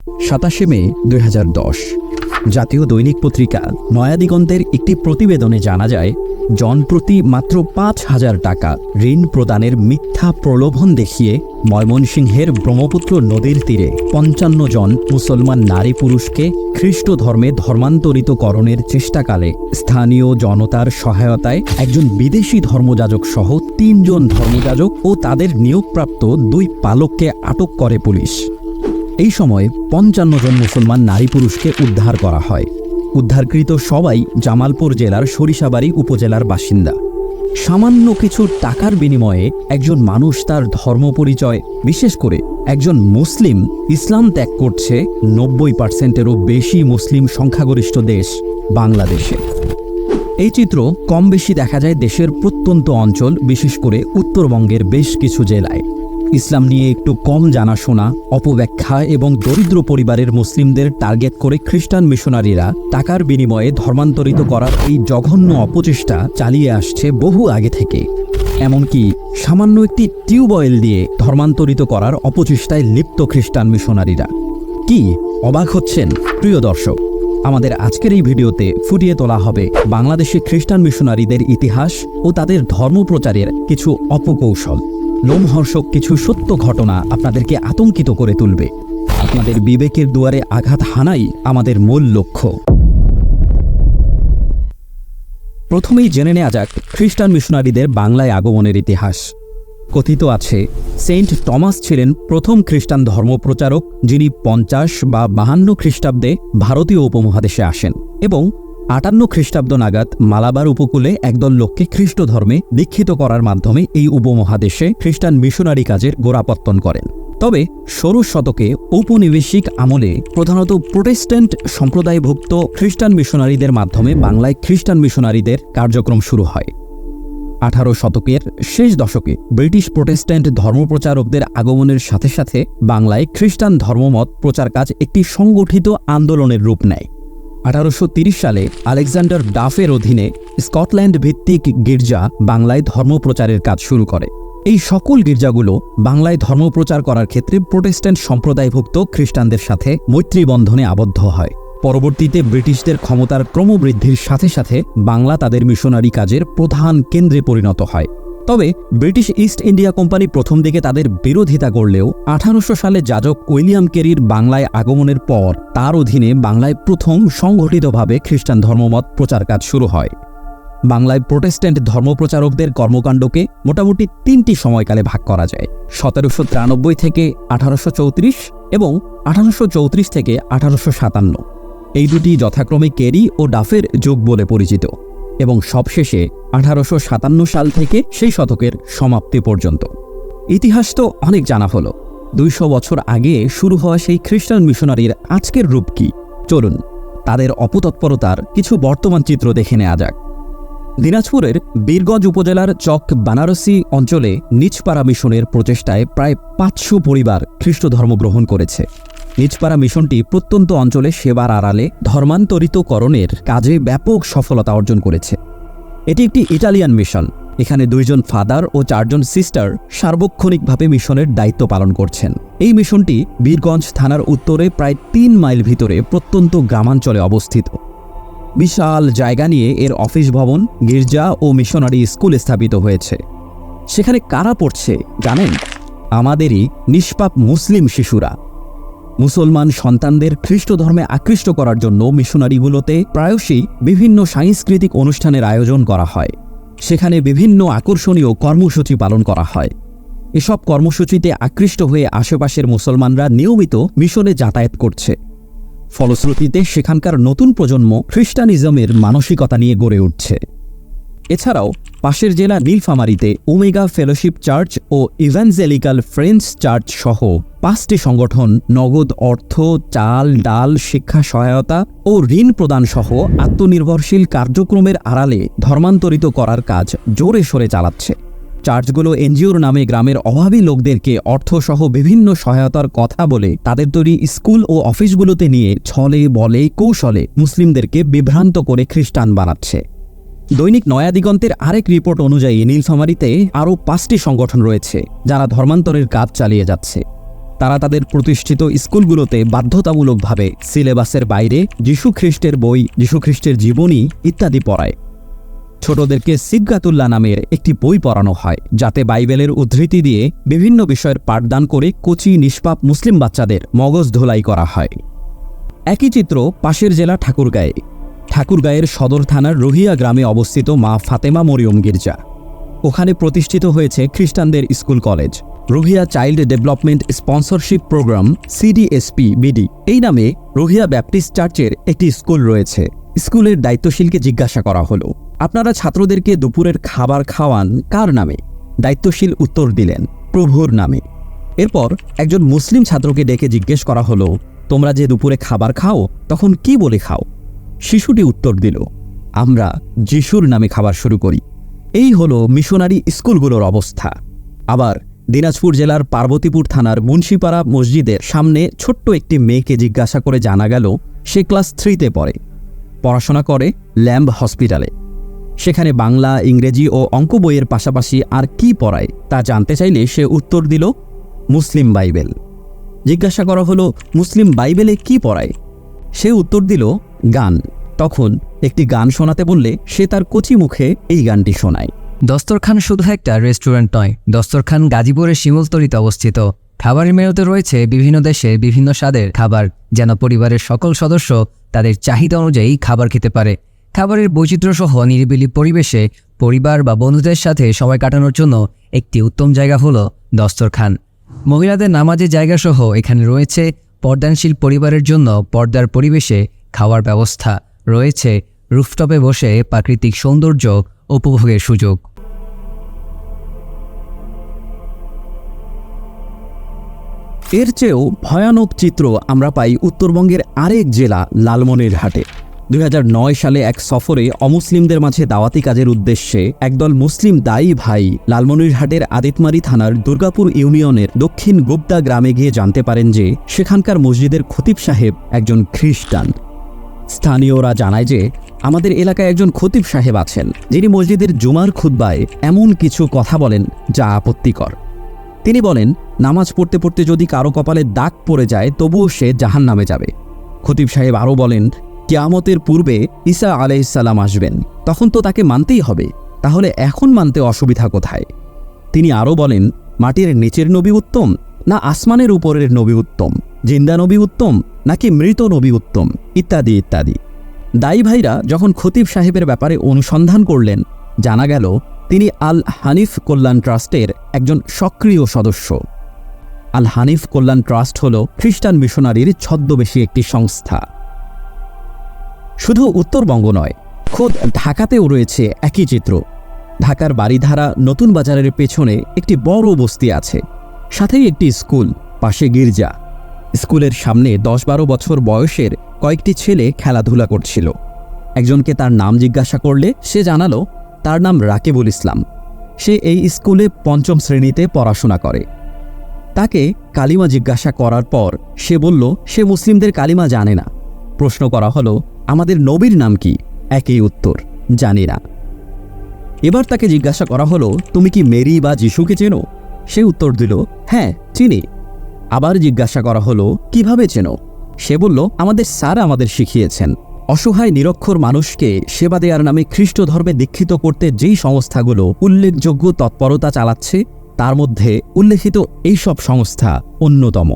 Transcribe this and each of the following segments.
27 মে 2010 জাতীয় দৈনিক পত্রিকা নয়া দিগন্তের একটি প্রতিবেদনে জানা যায়, জনপ্রতি মাত্র 5,000 টাকা ঋণ প্রদানের মিথ্যা প্রলোভন দেখিয়ে ময়মনসিংহের ব্রহ্মপুত্র নদীর তীরে 55 জন মুসলমান নারী পুরুষকে খ্রিস্ট ধর্মে ধর্মান্তরিতকরণের চেষ্টাকালে স্থানীয় জনতার সহায়তায় একজন বিদেশি ধর্মযাজক সহ 3 জন ধর্মযাজক ও তাদের নিয়োগপ্রাপ্ত 2 পালককে আটক করে পুলিশ। এই সময় 55 জন মুসলমান নারী পুরুষকে উদ্ধার করা হয়। উদ্ধারকৃত সবাই জামালপুর জেলার সরিষাবাড়ি উপজেলার বাসিন্দা। সামান্য কিছু টাকার বিনিময়ে একজন মানুষ তার ধর্মপরিচয়, বিশেষ করে একজন মুসলিম, ইসলাম ত্যাগ করছে 90%-এরও বেশি মুসলিম সংখ্যাগরিষ্ঠ দেশ বাংলাদেশে। এই চিত্র কম বেশি দেখা যায় দেশের প্রত্যন্ত অঞ্চল, বিশেষ করে উত্তরবঙ্গের বেশ কিছু জেলায়। ইসলাম নিয়ে একটু কম জানাশোনা, অপব্যাখ্যা এবং দরিদ্র পরিবারের মুসলিমদের টার্গেট করে খ্রিস্টান মিশনারিরা টাকার বিনিময়ে ধর্মান্তরিত করার এই জঘন্য অপচেষ্টা চালিয়ে আসছে বহু আগে থেকে। এমনকি সামান্য একটি টিউবওয়েল দিয়ে ধর্মান্তরিত করার অপচেষ্টায় লিপ্ত খ্রিস্টান মিশনারিরা। কি অবাক হচ্ছেন প্রিয় দর্শক? আমাদের আজকের এই ভিডিওতে ফুটিয়ে তোলা হবে বাংলাদেশে খ্রিস্টান মিশনারিদের ইতিহাস ও তাদের ধর্মপ্রচারের কিছু অপকৌশল। লোমহর্ষক কিছু সত্য ঘটনা আপনাদেরকে আতঙ্কিত করে তুলবে। আপনাদের বিবেকের দুয়ারে আঘাত হানাই আমাদের মূল লক্ষ্য। প্রথমেই জেনে নেওয়া যাক খ্রিস্টান মিশনারিদের বাংলায় আগমনের ইতিহাস। কথিত আছে, সেন্ট টমাস ছিলেন প্রথম খ্রিস্টান ধর্মপ্রচারক, যিনি 50 বা 52 খ্রিস্টাব্দে ভারতীয় উপমহাদেশে আসেন এবং 58 খ্রিস্টাব্দ নাগাদ মালাবার উপকূলে একদল লোককে খ্রিস্ট ধর্মে দীক্ষিত করার মাধ্যমে এই উপমহাদেশে খ্রিস্টান মিশনারি কাজের গোড়াপত্তন করেন। তবে 16 শতকে ঔপনিবেশিক আমলে প্রধানত প্রোটেস্ট্যান্ট সম্প্রদায়ভুক্ত খ্রিস্টান মিশনারিদের মাধ্যমে বাংলায় খ্রিস্টান মিশনারিদের কার্যক্রম শুরু হয়। 18 শতকের শেষ দশকে ব্রিটিশ প্রোটেস্ট্যান্ট ধর্মপ্রচারকদের আগমনের সাথে সাথে বাংলায় খ্রিস্টান ধর্মমত প্রচার কাজ একটি সংগঠিত আন্দোলনের রূপ নেয়। 1830 সালে আলেকজান্ডার ডাফের অধীনে স্কটল্যান্ড ভিত্তিক গির্জা বাংলায় ধর্মপ্রচারের কাজ শুরু করে। এই সকল গির্জাগুলো বাংলায় ধর্মপ্রচার করার ক্ষেত্রে প্রোটেস্ট্যান্ট সম্প্রদায়ভুক্ত খ্রিস্টানদের সাথে মৈত্রী বন্ধনে আবদ্ধ হয়। পরবর্তীতে ব্রিটিশদের ক্ষমতার ক্রমবৃদ্ধির সাথে সাথে বাংলা তাদের মিশনারি কাজের প্রধান কেন্দ্রে পরিণত হয়। তবে ব্রিটিশ ইস্ট ইন্ডিয়া কোম্পানি প্রথম দিকে তাদের বিরোধিতা করলেও 1800 সালে যাজক উইলিয়াম কেরির বাংলায় আগমনের পর তার অধীনে বাংলায় প্রথম সংগঠিতভাবে খ্রিস্টান ধর্মমত প্রচার কাজ শুরু হয়। বাংলায় প্রোটেস্ট্যান্ট ধর্মপ্রচারকদের কর্মকাণ্ডকে মোটামুটি 3টি সময়কালে ভাগ করা যায়: 1793 থেকে 1834 এবং 1834 থেকে 1857। এই দুটি যথাক্রমে কেরি ও ডাফের যুগ বলে পরিচিত এবং সবশেষে 1857 সাল থেকে সেই শতকের সমাপ্তি পর্যন্ত। ইতিহাস তো অনেক জানা হলো। 200 বছর আগে শুরু হওয়া সেই খ্রিস্টান মিশনারির আজকের রূপ কি? চলুন তাদের অপতৎপরতার কিছু বর্তমান চিত্র দেখে নেওয়া যাক। দিনাজপুরের বীরগঞ্জ উপজেলার চক বানারসি অঞ্চলে নিজপাড়া মিশনের প্রচেষ্টায় প্রায় 500 পরিবার খ্রিস্ট ধর্ম গ্রহণ করেছে। নিজপাড়া মিশনটি প্রত্যন্ত অঞ্চলে সেবার আড়ালে ধর্মান্তরিতকরণের কাজে ব্যাপক সফলতা অর্জন করেছে। এটি একটি ইটালিয়ান মিশন। এখানে 2 জন ফাদার ও 4 জন সিস্টার সার্বক্ষণিকভাবে মিশনের দায়িত্ব পালন করছেন। এই মিশনটি বীরগঞ্জ থানার উত্তরে প্রায় 3 মাইল ভিতরে প্রত্যন্ত গ্রামাঞ্চলে অবস্থিত। বিশাল জায়গা নিয়ে এর অফিস ভবন, গির্জা ও মিশনারি স্কুল স্থাপিত হয়েছে। সেখানে কারা পড়ছে জানেন? আমাদেরই নিষ্পাপ মুসলিম শিশুরা। মুসলমান সন্তানদের খ্রিস্ট ধর্মে আকৃষ্ট করার জন্য মিশনারিগুলোতে প্রায়শই বিভিন্ন সাংস্কৃতিক অনুষ্ঠানের আয়োজন করা হয়। সেখানে বিভিন্ন আকর্ষণীয় কর্মসূচি পালন করা হয়। এসব কর্মসূচিতে আকৃষ্ট হয়ে আশেপাশের মুসলমানরা নিয়মিত মিশনে যাতায়াত করছে। ফলশ্রুতিতে সেখানকার নতুন প্রজন্ম খ্রিস্টানিজমের মানসিকতা নিয়ে গড়ে উঠছে। এছাড়াও পাশের জেলা নীলফামারীতে ওমেগা ফেলোশিপ চার্চ ও ইভাঞ্জেলিক্যাল ফ্রেন্ডস চার্চ সহ 5টি সংগঠন নগদ অর্থ, চাল, ডাল, শিক্ষা সহায়তা ও ঋণ প্রদান সহ আত্মনির্ভরশীল কার্যক্রমের আড়ালে ধর্মান্তরিত করার কাজ জোরে সোরে চালাচ্ছে। চার্চগুলো এনজিওর নামে গ্রামের অভাবী লোকদেরকে অর্থসহ বিভিন্ন সহায়তার কথা বলে তাদের তৈরি স্কুল ও অফিসগুলোতে নিয়ে ছলে বলে কৌশলে মুসলিমদেরকে বিভ্রান্ত করে খ্রিস্টান বানাচ্ছে। দৈনিক নয়া দিগন্তের আরেক রিপোর্ট অনুযায়ী নীলফামারীতে আরও 5টি সংগঠন রয়েছে যারা ধর্মান্তরের কাজ চালিয়ে যাচ্ছে। তারা তাদের প্রতিষ্ঠিত স্কুলগুলোতে বাধ্যতামূলকভাবে সিলেবাসের বাইরে যীশু খ্রিস্টের বই, যীশু খ্রিস্টের জীবনী ইত্যাদি পড়ায়। ছোটদেরকে সিজ্ঞাতুল্লাহ নামের একটি বই পড়ানো হয়, যাতে বাইবেলের উদ্ধৃতি দিয়ে বিভিন্ন বিষয়ের পাঠদান করে কচি নিষ্পাপ মুসলিম বাচ্চাদের মগজ ধোলাই করা হয়। একই চিত্র পাশের জেলা ঠাকুরগাঁয়ের সদর থানার রহিয়া গ্রামে অবস্থিত মা ফাতেমা মরিয়ম গির্জা। ওখানে প্রতিষ্ঠিত হয়েছে খ্রিস্টানদের স্কুল কলেজ। রহিয়া child development sponsorship program CDSP-BD এই নামে রহিয়া ব্যাপটিস্ট চার্চের একটি স্কুল রয়েছে। স্কুলের দায়িত্বশীলকে জিজ্ঞাসা করা হলো, আপনারা ছাত্রদেরকে দুপুরের খাবার খাওয়ান কার নামে? দায়িত্বশীল উত্তর দিলেন, প্রভুর নামে। এরপর একজন মুসলিম ছাত্রকে ডেকে জিজ্ঞেস করা হলো, তোমরা যে দুপুরে খাবার খাও তখন কি বলে খাও? শিশুটি উত্তর দিল, আমরা যিশুর নামে খাবার শুরু করি। এই হলো মিশনারি স্কুলগুলোর অবস্থা। আবার দিনাজপুর জেলার পার্বতীপুর থানার মুন্সিপাড়া মসজিদের সামনে ছোট্ট একটি মেয়েকে জিজ্ঞাসা করে জানা গেল সে ক্লাস 3-তে পড়ে, পড়াশোনা করে ল্যাম্ব হসপিটালে। সেখানে বাংলা, ইংরেজি ও অঙ্ক বইয়ের পাশাপাশি আর কি পড়ায় তা জানতে চাইলে সে উত্তর দিল, মুসলিম বাইবেল। জিজ্ঞাসা করা হলো, মুসলিম বাইবেলে কি পড়ায়? সে উত্তর দিল, গান। তখন একটি গান শোনাতে বললে সে তার কচি মুখে এই গানটি শোনায়। দস্তরখান শুধু একটা রেস্টুরেন্ট নয়, দস্তরখান গাজীপুরের শিমুলতলিতে অবস্থিত। খাবারের মেনুতে রয়েছে বিভিন্ন দেশের বিভিন্ন স্বাদের খাবার, যেন পরিবারের সকল সদস্য তাদের চাহিদা অনুযায়ী খাবার খেতে পারে। খাবারের বৈচিত্র্যসহ নিরিবিলি পরিবেশে পরিবার বা বন্ধুদের সাথে সময় কাটানোর জন্য একটি উত্তম জায়গা হলো দস্তরখান। মহিলাদের নামাজের জায়গাসহ এখানে রয়েছে পর্দানশীল পরিবারের জন্য পর্দার পরিবেশে খাওয়ার ব্যবস্থা, রয়েছে রুফটপে বসে প্রাকৃতিক সৌন্দর্য উপভোগের সুযোগ। এর চেয়েও ভয়ানক চিত্র আমরা পাই উত্তরবঙ্গের আরেক জেলা লালমনিরহাটে। 2009 সালে এক সফরে অমুসলিমদের মাঝে দাওয়াতি কাজের উদ্দেশ্যে একদল মুসলিম দায়ী ভাই লালমনিরহাটের আদিতমারি থানার দুর্গাপুর ইউনিয়নের দক্ষিণ গুপ্তা গ্রামে গিয়ে জানতে পারেন যে সেখানকার মসজিদের খতিব সাহেব একজন খ্রিস্টান। স্থানীয়রা জানায় যে আমাদের এলাকায় একজন খতিব সাহেব আছেন, যিনি মসজিদের জুমার খুতবায় এমন কিছু কথা বলেন যা আপত্তিকর। তিনি বলেন, নামাজ পড়তে পড়তে যদি কারো কপালে দাগ পড়ে যায় তবুও সে জাহান্নামে যাবে। খতিব সাহেব আরও বলেন, কিয়ামতের পূর্বে ঈসা আলাইহিসসালাম আসবেন, তখন তো তাকে মানতেই হবে, তাহলে এখন মানতে অসুবিধা কোথায়? তিনি আরও বলেন, মাটির নিচের নবী উত্তম না আসমানের উপরের নবী উত্তম? জিন্দা নবী উত্তম নাকি মৃত নবী উত্তম? ইত্যাদি ইত্যাদি। দায়ী ভাইরা যখন খতিব সাহেবের ব্যাপারে অনুসন্ধান করলেন, জানা গেল তিনি আল হানিফ কল্যাণ ট্রাস্টের একজন সক্রিয় সদস্য। আল হানিফ কল্যাণ ট্রাস্ট হল খ্রিস্টান মিশনারির ছদ্মবেশী একটি সংস্থা। শুধু উত্তরবঙ্গ নয়, খোদ ঢাকাতেও রয়েছে একই চিত্র। ঢাকার বারিধারা নতুন বাজারের পেছনে একটি বড় বস্তি আছে, সাথেই একটি স্কুল, পাশে গির্জা। স্কুলের সামনে 10-12 বছর বয়সের কয়েকটি ছেলে খেলাধুলা করছিল। একজনকে তার নাম জিজ্ঞাসা করলে সে জানালো তার নাম রাকিবুল ইসলাম। সে এই স্কুলে 5ম শ্রেণীতে পড়াশোনা করে। তাকে কালিমা জিজ্ঞাসা করার পর সে বলল সে মুসলিমদের কালিমা জানে না। প্রশ্ন করা হলো, আমাদের নবীর নাম কি? একই উত্তর, জানি না। এবার তাকে জিজ্ঞাসা করা হলো, তুমি কি মেরি বা যিশুকে চেনো? সে উত্তর দিল, হ্যাঁ চিনি। আবার জিজ্ঞাসা করা হলো, কিভাবে চেনো? সে বলল, আমাদের স্যার আমাদের শিখিয়েছেন। অসহায় নিরক্ষর মানুষকে সেবা দেওয়ার নামে খ্রিস্ট ধর্মে দীক্ষিত করতে যেই সংস্থাগুলো উল্লেখযোগ্য তৎপরতা চালাচ্ছে, তার মধ্যে উল্লেখিত এইসব সংস্থা অন্যতম।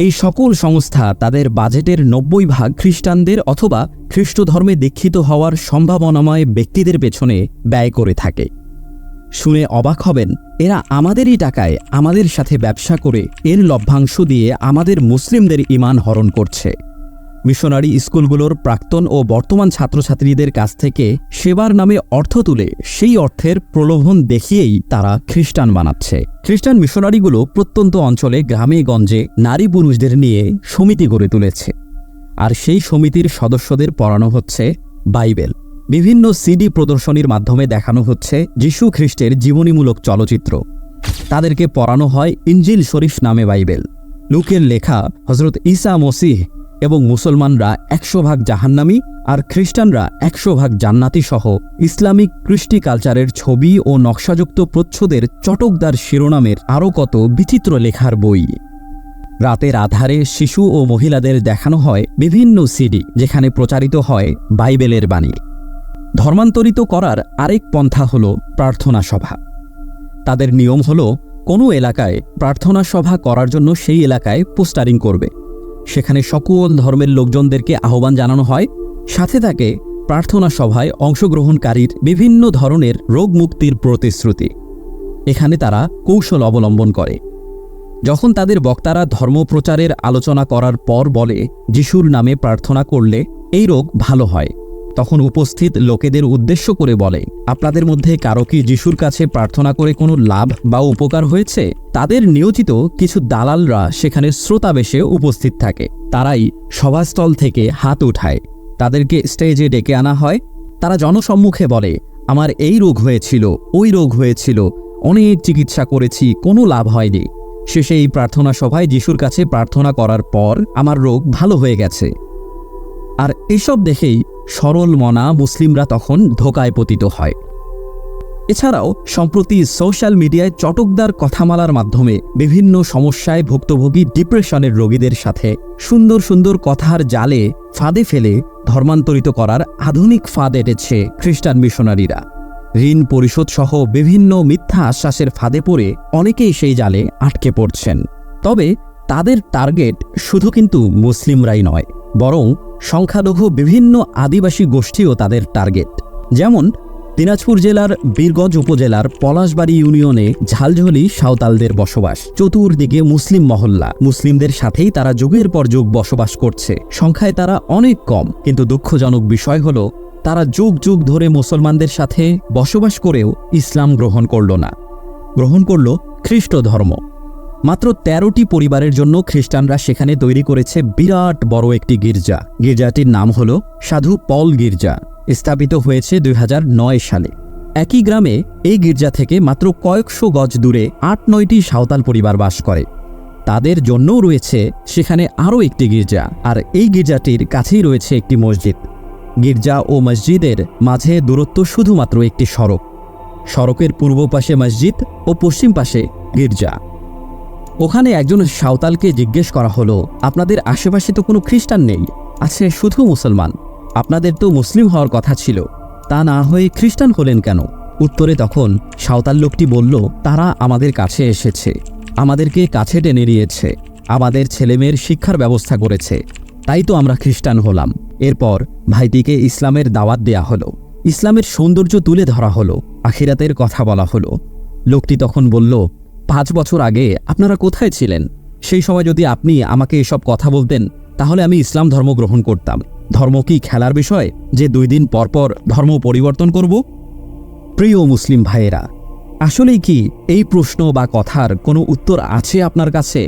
এই সকল সংস্থা তাদের বাজেটের 90% খ্রিস্টানদের অথবা খ্রিস্ট ধর্মে দীক্ষিত হওয়ার সম্ভাবনাময় ব্যক্তিদের পেছনে ব্যয় করে থাকে। শুনে অবাক হবেন, এরা আমাদেরই টাকায় আমাদের সাথে ব্যবসা করে এর লভ্যাংশ দিয়ে আমাদের মুসলিমদের ঈমান হরণ করছে। মিশনারি স্কুলগুলোর প্রাক্তন ও বর্তমান ছাত্রছাত্রীদের কাছ থেকে সেবার নামে অর্থ তুলে সেই অর্থের প্রলোভন দেখিয়েই তারা খ্রিস্টান বানাচ্ছে। খ্রিস্টান মিশনারিগুলো প্রত্যন্ত অঞ্চলে গ্রামে গঞ্জে নারী পুরুষদের নিয়ে সমিতি গড়ে তুলেছে, আর সেই সমিতির সদস্যদের পড়ানো হচ্ছে বাইবেল। বিভিন্ন সিডি প্রদর্শনীর মাধ্যমে দেখানো হচ্ছে যীশু খ্রিস্টের জীবনীমূলক চলচ্চিত্র। তাদেরকে পড়ানো হয় ইনজিল শরীফ নামে বাইবেল, লুকের লেখা হজরত ঈসা মসিহ এবং মুসলমানরা 100% জাহান্নামী আর খ্রিস্টানরা 100% জান্নাতি সহ ইসলামিক কৃষ্টি কালচারের ছবি ও নকশাযুক্ত প্রচ্ছদের চটকদার শিরোনামের আরও কত বিচিত্র লেখার বই। রাতের আধারে শিশু ও মহিলাদের দেখানো হয় বিভিন্ন সিডি, যেখানে প্রচারিত হয় বাইবেলের বাণী। ধর্মান্তরিত করার আরেক পন্থা হল প্রার্থনা সভা। তাদের নিয়ম হল কোনো এলাকায় প্রার্থনা সভা করার জন্য সেই এলাকায় পোস্টারিং করবে। সেখানে সকল ধর্মের লোকজনদেরকে আহ্বান জানানো হয়, সাথে থাকে প্রার্থনা সভায় অংশগ্রহণকারীর বিভিন্ন ধরনের রোগ মুক্তির প্রতিশ্রুতি। এখানে তারা কৌশল অবলম্বন করে। যখন তাদের বক্তারা ধর্মপ্রচারের আলোচনা করার পর বলে যিশুর নামে প্রার্থনা করলে এই রোগ ভালো হয়, তখন উপস্থিত লোকেদের উদ্দেশ্য করে বলে, আপনাদের মধ্যে কারো কি যিশুর কাছে প্রার্থনা করে কোনো লাভ বা উপকার হয়েছে? তাদের নিয়োজিত কিছু দালালরা সেখানে শ্রোতাবেশে উপস্থিত থাকে। তারাই সভাস্থল থেকে হাত উঠায়, তাদেরকে স্টেজে ডেকে আনা হয়। তারা জনসম্মুখে বলে, আমার এই রোগ হয়েছিল, ওই রোগ হয়েছিল, অনেক চিকিৎসা করেছি, কোনো লাভ হয়নি। শেষে এই প্রার্থনা সভায় যিশুর কাছে প্রার্থনা করার পর আমার রোগ ভালো হয়ে গেছে। আর এসব দেখেই সরল মনা মুসলিমরা তখন ধোঁকায় পতিত হয়। এছাড়াও সম্প্রতি সোশ্যাল মিডিয়ায় চটকদার কথামালার মাধ্যমে বিভিন্ন সমস্যায় ভুক্তভোগী ডিপ্রেশনের রোগীদের সাথে সুন্দর সুন্দর কথার জালে ফাঁদে ফেলে ধর্মান্তরিত করার আধুনিক ফাঁদ এঁটেছে খ্রিস্টান মিশনারিরা। ঋণ পরিশোধ সহ বিভিন্ন মিথ্যা আশ্বাসের ফাঁদে পড়ে অনেকেই সেই জালে আটকে পড়ছেন। তবে তাদের টার্গেট শুধু কিন্তু মুসলিমরাই নয়, বরং সংখ্যালঘু বিভিন্ন আদিবাসী গোষ্ঠীও তাদের টার্গেট। যেমন দিনাজপুর জেলার বীরগঞ্জ উপজেলার পলাশবাড়ি ইউনিয়নে ঝালঝলি সাঁওতালদের বসবাস। চতুর্দিকে মুসলিম মহল্লা, মুসলিমদের সাথেই তারা যুগের পর যুগ বসবাস করছে। সংখ্যায় তারা অনেক কম, কিন্তু দুঃখজনক বিষয় হলো তারা যুগ যুগ ধরে মুসলমানদের সাথে বসবাস করেও ইসলাম গ্রহণ করল না, গ্রহণ করল খ্রিস্ট ধর্ম। মাত্র 13টি পরিবারের জন্য খ্রিস্টানরা সেখানে তৈরি করেছে বিরাট বড় একটি গির্জা। গির্জাটির নাম হল সাধু পল গির্জা। স্থাপিত হয়েছে 2009 সালে। একই গ্রামে এই গির্জা থেকে মাত্র কয়েকশো গজ দূরে 8-9টি সাঁওতাল পরিবার বাস করে। তাদের জন্যও রয়েছে সেখানে আরও একটি গির্জা, আর এই গির্জাটির কাছেই রয়েছে একটি মসজিদ। গির্জা ও মসজিদের মাঝে দূরত্ব শুধুমাত্র একটি সড়ক। সড়কের পূর্ব পাশে মসজিদ ও পশ্চিম পাশে গির্জা। ওখানে একজন সাঁওতালকে জিজ্ঞেস করা হলো, আপনাদের আশেপাশে তো কোনো খ্রিস্টান নেই, আছে শুধু মুসলমান, আপনাদের তো মুসলিম হওয়ার কথা ছিল, তা না হয়ে খ্রিস্টান হলেন কেন? উত্তরে তখন সাঁওতাল লোকটি বলল, তারা আমাদের কাছে এসেছে, আমাদেরকে কাছে টেনে নিয়েছে, আমাদের ছেলেমেয়ের শিক্ষার ব্যবস্থা করেছে, তাই তো আমরা খ্রিস্টান হলাম। এরপর ভাইটিকে ইসলামের দাওয়াত দেয়া হলো, ইসলামের সৌন্দর্য তুলে ধরা হলো, আখিরাতের কথা বলা হলো। লোকটি তখন বলল, 5 বছর আগে আপনারা কোথায় ছিলেন? সেই সময় যদি আপনি আমাকে এসব কথা বলতেন, তাহলে আমি ইসলাম ধর্ম গ্রহণ করতাম। ধর্ম কি খেলার বিষয় যে 2 দিন পর পর ধর্ম পরিবর্তন করব? প্রিয় মুসলিম ভাইয়েরা, আসলেই কি এই প্রশ্ন বা কথার কোনো উত্তর আছে আপনার কাছে?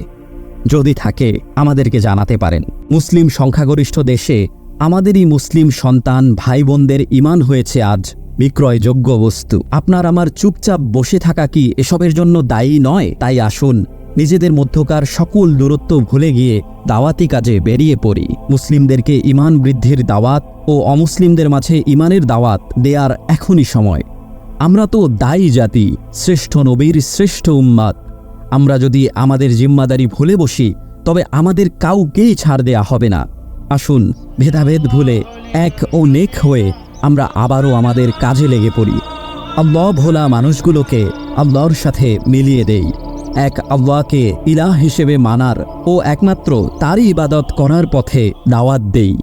যদি থাকে আমাদেরকে জানাতে পারেন। মুসলিম সংখ্যাগরিষ্ঠ দেশে আমাদেরই মুসলিম সন্তান ভাই বোনদের ঈমান হয়েছে আজ বিক্রয়যোগ্য বস্তু। আপনার আমার চুপচাপ বসে থাকা কি এসবের জন্য দায়ী নয়? তাই আসুন নিজেদের মধ্যকার সকল দূরত্ব ভুলে গিয়ে দাওয়াতি কাজে বেরিয়ে পড়ি। মুসলিমদেরকে ঈমান বৃদ্ধির দাওয়াত ও অমুসলিমদের মাঝে ঈমানের দাওয়াত দেয়ার এখনই সময়। আমরা তো দায়ী জাতি, শ্রেষ্ঠ নবীর শ্রেষ্ঠ উম্মাত। আমরা যদি আমাদের জিম্মাদারি ভুলে বসি, তবে আমাদের কাউকেই ছাড় দেয়া হবে না। আসুন ভেদাভেদ ভুলে এক ও নেক হয়ে আমরা আবারও আমাদের কাজে লেগে পড়ি। আল্লাহ ভোলা মানুষগুলোকে আল্লাহর সাথে মিলিয়ে দেই। এক আল্লাহকে ইলাহ হিসেবে মানার ও একমাত্র তারই ইবাদত করার পথে দাওয়াত দেই।